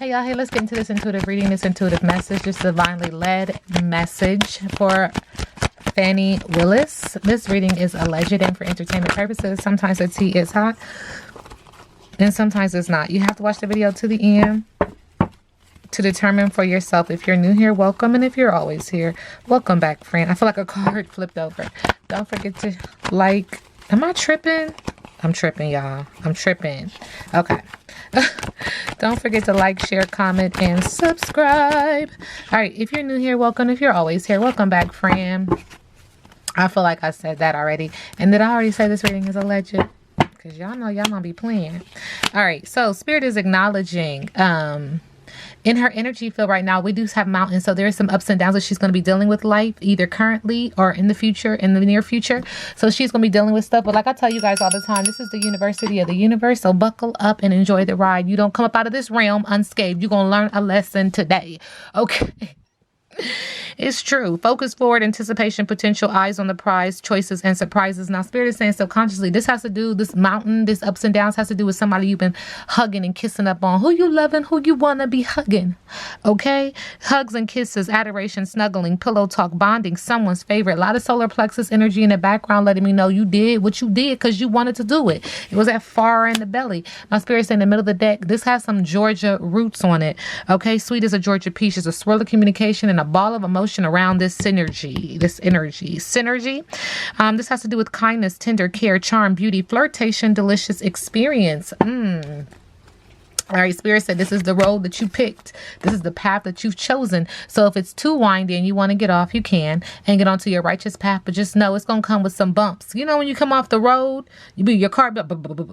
Hey y'all, hey, let's get into this intuitive reading, this intuitive message, this divinely led message for Fani Willis. This reading is alleged and for entertainment purposes. Sometimes the tea is hot and sometimes it's not. You have to watch the video to the end to determine for yourself. If you're new here, welcome. And if you're always here, welcome back, friend. I feel like a card flipped over. Don't forget to like. Am I tripping? I'm tripping, y'all. I'm tripping. Okay. Don't forget to like, share, comment, and subscribe. All right. If you're new here, welcome. If you're always here, welcome back, friend. I feel like I said that already. And did I already say this reading is alleged? Because y'all know y'all gonna be playing. All right. So Spirit is acknowledging in her energy field right now, we do have mountains. So there are some ups and downs that she's going to be dealing with life, either currently or in the future, in the near future. So she's going to be dealing with stuff. But like I tell you guys all the time, this is the university of the universe. So buckle up and enjoy the ride. You don't come up out of this realm unscathed. You're going to learn a lesson today. Okay. It's true. Focus forward, anticipation, potential, eyes on the prize, choices, and surprises. Now, Spirit is saying subconsciously, this has to do, this mountain, this ups and downs has to do with somebody you've been hugging and kissing up on. Who you loving, who you want to be hugging. Okay? Hugs and kisses, adoration, snuggling, pillow talk, bonding, someone's favorite. A lot of solar plexus energy in the background letting me know you did what you did because you wanted to do it. It was that far in the belly. Now, Spirit saying in the middle of the deck, this has some Georgia roots on it. Okay? Sweet as a Georgia peach. It's a swirl of communication and a ball of emotion around this synergy, this energy. Synergy. This has to do with kindness, tender care, charm, beauty, flirtation, delicious experience. All right, Spirit said this is the road that you picked. This is the path that you've chosen. So if it's too windy and you want to get off, you can and get onto your righteous path. But just know it's going to come with some bumps. You know, when you come off the road, your car,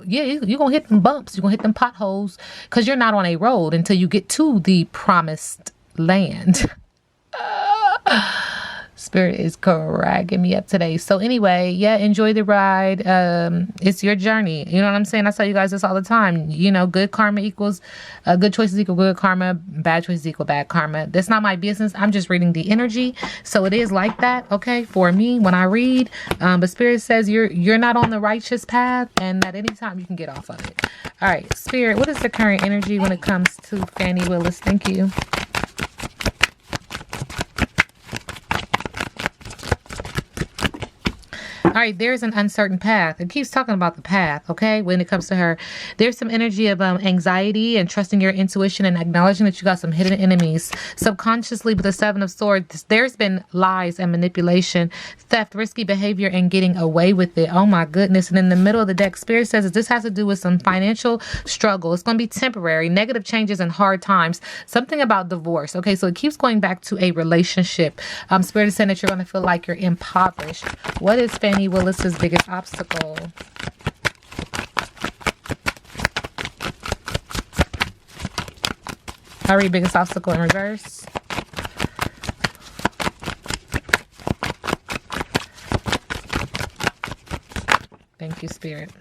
yeah, you're going to hit them bumps. You're going to hit them potholes because you're not on a road until you get to the promised land. Spirit is cracking me up today. So anyway, yeah, enjoy the ride. It's your journey. You know what I'm saying? I tell you guys this all the time. You know, good karma equals good choices equal good karma. Bad choices equal bad karma. That's not my business. I'm just reading the energy. So it is like that, okay, for me when I read. But Spirit says you're not on the righteous path, and at any time you can get off of it. All right, Spirit, what is the current energy when it comes to Fani Willis? Thank you. All right, there's an uncertain path. It keeps talking about the path, okay, when it comes to her. There's some energy of anxiety and trusting your intuition and acknowledging that you got some hidden enemies. Subconsciously, with the Seven of Swords, there's been lies and manipulation, theft, risky behavior, and getting away with it. Oh, my goodness. And in the middle of the deck, Spirit says that this has to do with some financial struggle. It's going to be temporary, negative changes and hard times. Something about divorce, okay? So it keeps going back to a relationship. Spirit is saying that you're going to feel like you're impoverished. What is Fani Willis's biggest obstacle? Hurry, biggest obstacle in reverse. Thank you, Spirit.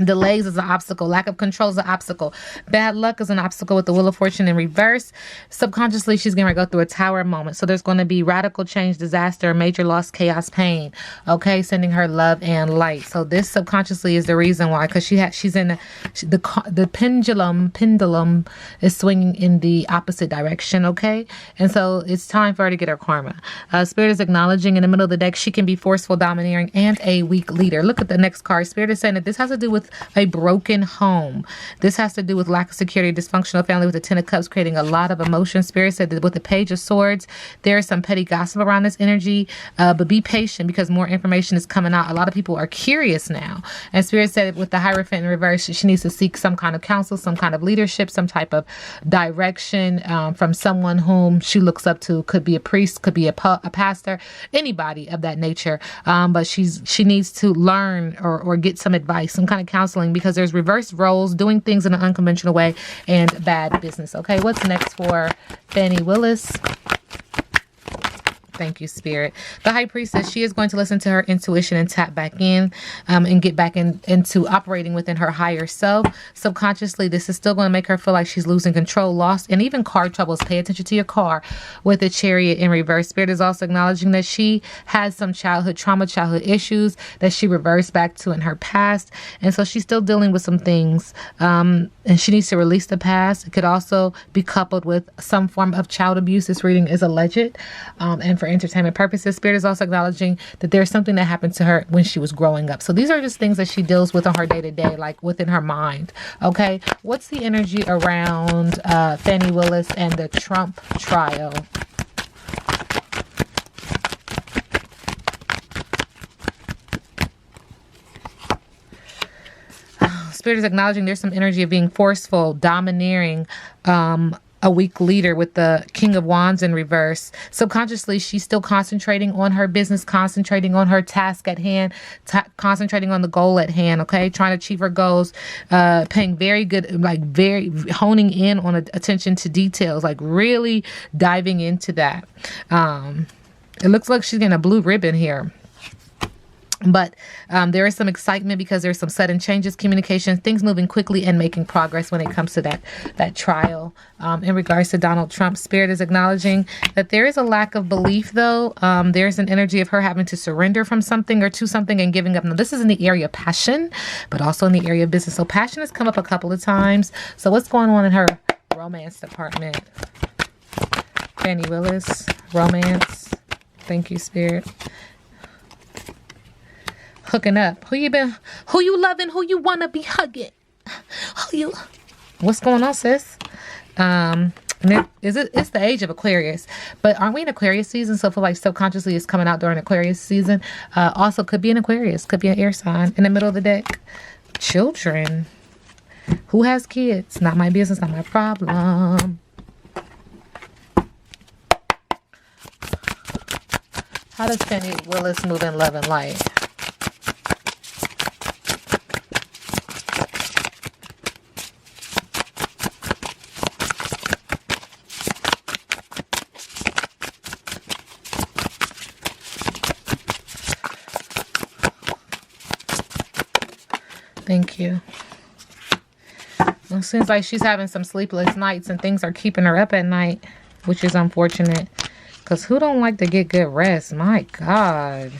Delays is an obstacle. Lack of control is an obstacle. Bad luck is an obstacle with the Wheel of Fortune in reverse. Subconsciously, she's going to go through a tower moment. So there's going to be radical change, disaster, major loss, chaos, pain. Okay, sending her love and light. So this subconsciously is the reason why, because she's in the pendulum is swinging in the opposite direction. Okay, and so it's time for her to get her karma. Spirit is acknowledging in the middle of the deck she can be forceful, domineering, and a weak leader. Look at the next card. Spirit is saying that this has to do with a broken home. This has to do with lack of security, dysfunctional family with the Ten of Cups, creating a lot of emotion. Spirit said that with the Page of Swords, there is some petty gossip around this energy, but be patient because more information is coming out. A lot of people are curious now. And Spirit said with the Hierophant in reverse, she needs to seek some kind of counsel, some kind of leadership, some type of direction from someone whom she looks up to. Could be a priest, could be a pastor, anybody of that nature. But she needs to learn or get some advice, some kind of counseling, because there's reverse roles, doing things in an unconventional way, and bad business. Okay, what's next for Fani Willis? Thank you, Spirit. The High Priestess, she is going to listen to her intuition and tap back in and get back into operating within her higher self. Subconsciously, this is still going to make her feel like she's losing control, lost, and even car troubles. Pay attention to your car with the Chariot in reverse. Spirit is also acknowledging that she has some childhood trauma, childhood issues that she reversed back to in her past. And so she's still dealing with some things. and she needs to release the past. It could also be coupled with some form of child abuse. This reading is alleged, and for entertainment purposes. Spirit is also acknowledging that there's something that happened to her when she was growing up. So these are just things that she deals with on her day-to-day, like within her mind. Okay, what's the energy around Fani Willis and the Trump trial? Spirit is acknowledging there's some energy of being forceful, domineering, a weak leader with the King of Wands in reverse. Subconsciously, she's still concentrating on her business, concentrating on her task at hand, concentrating on the goal at hand, okay? Trying to achieve her goals, paying very good, like very honing in on attention to details, like really diving into that. It looks like she's getting a blue ribbon here. But there is some excitement because there's some sudden changes, communication, things moving quickly and making progress when it comes to that trial. In regards to Donald Trump, Spirit is acknowledging that there is a lack of belief, though. There's an energy of her having to surrender from something or to something and giving up. Now, this is in the area of passion, but also in the area of business. So passion has come up a couple of times. So what's going on in her romance department? Fani Willis, romance. Thank you, Spirit. Hooking up. Who you loving? Who you wanna be hugging? What's going on, sis? It's the age of Aquarius, but aren't we in Aquarius season? So I feel like subconsciously it's coming out during Aquarius season. Also could be an Aquarius, could be an air sign in the middle of the deck. Children. Who has kids? Not my business, not my problem. How does Fani Willis move in love and light? Thank you. It seems like she's having some sleepless nights and things are keeping her up at night, which is unfortunate. Because who don't like to get good rest? My God.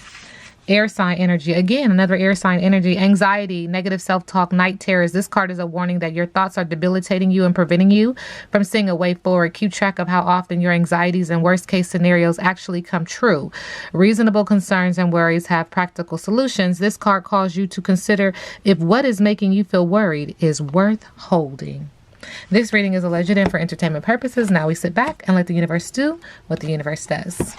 Air sign energy. Again, another air sign energy. Anxiety, negative self-talk, night terrors. This card is a warning that your thoughts are debilitating you and preventing you from seeing a way forward. Keep track of how often your anxieties and worst case scenarios actually come true. Reasonable concerns and worries have practical solutions. This card calls you to consider if what is making you feel worried is worth holding. This reading is alleged and for entertainment purposes. Now we sit back and let the universe do what the universe does.